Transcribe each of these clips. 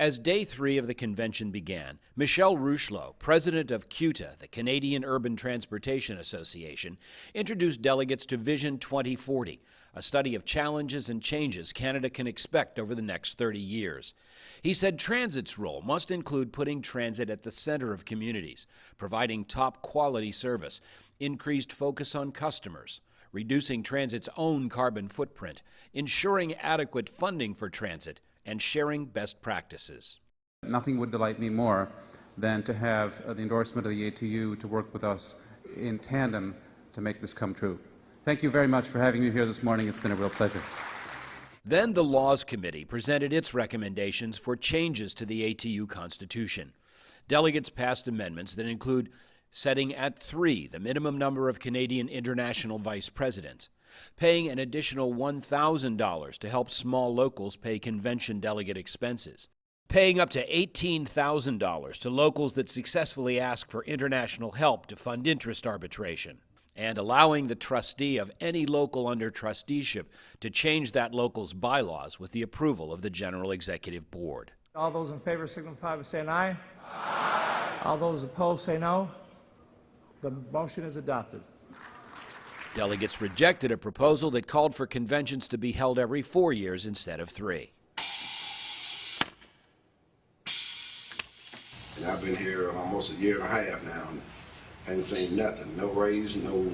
As day 3 of the convention began, Michelle Ruchelot, president of CUTA, the Canadian Urban Transportation Association, introduced delegates to Vision 2040, a study of challenges and changes Canada can expect over the next 30 years. He said transit's role must include putting transit at the center of communities, providing top-quality service, increased focus on customers, reducing transit's own carbon footprint, ensuring adequate funding for transit, and sharing best practices. Nothing would delight me more than to have the endorsement of the ATU to work with us in tandem to make this come true. Thank you very much for having me here this morning. It's been a real pleasure. Then the Laws Committee presented its recommendations for changes to the ATU Constitution. Delegates passed amendments that include setting at 3 the minimum number of Canadian international vice presidents, paying an additional $1,000 to help small locals pay convention delegate expenses, paying up to $18,000 to locals that successfully ask for international help to fund interest arbitration, and allowing the trustee of any local under trusteeship to change that local's bylaws with the approval of the General Executive Board. All those in favor signify by saying aye. Aye. All those opposed say no. The motion is adopted. Delegates rejected a proposal that called for conventions to be held every 4 years instead of 3. And I've been here almost a year and a half now and haven't seen nothing. No raise, no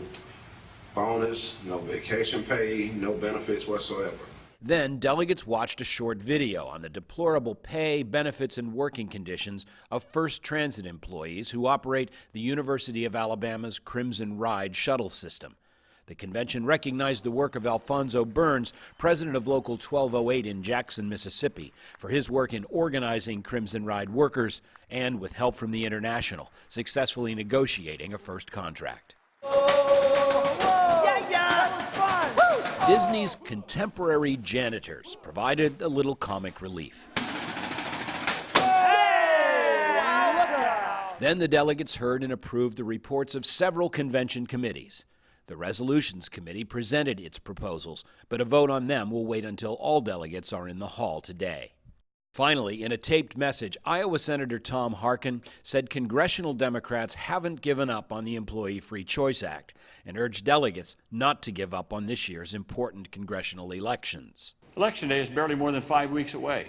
bonus, no vacation pay, no benefits whatsoever. Then delegates watched a short video on the deplorable pay, benefits, and working conditions of First Transit employees who operate the University of Alabama's Crimson Ride shuttle system. The convention recognized the work of Alfonso Burns, president of Local 1208 in Jackson, Mississippi, for his work in organizing Crimson Ride workers and, with help from the International, successfully negotiating a first contract. Disney's contemporary janitors provided a little comic relief. Then the delegates heard and approved the reports of several convention committees. The Resolutions Committee presented its proposals, but a vote on them will wait until all delegates are in the hall today. Finally, in a taped message, Iowa Senator Tom Harkin said congressional Democrats haven't given up on the Employee Free Choice Act and urged delegates not to give up on this year's important congressional elections. Election day is barely more than 5 weeks away.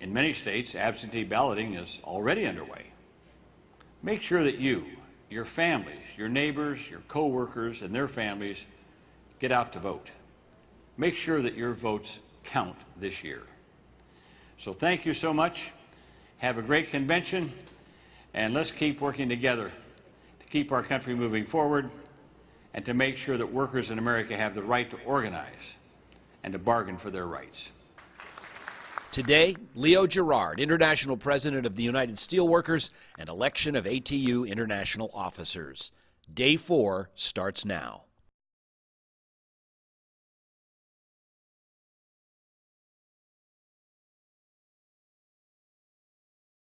In many states, absentee balloting is already underway. Make sure that you, your families, your neighbors, your co-workers, and their families get out to vote. Make sure that your votes count this year. So thank you so much. Have a great convention, and let's keep working together to keep our country moving forward and to make sure that workers in America have the right to organize and to bargain for their rights. Today, Leo Gerard, International President of the United Steelworkers, and election of ATU International officers. Day 4 starts now.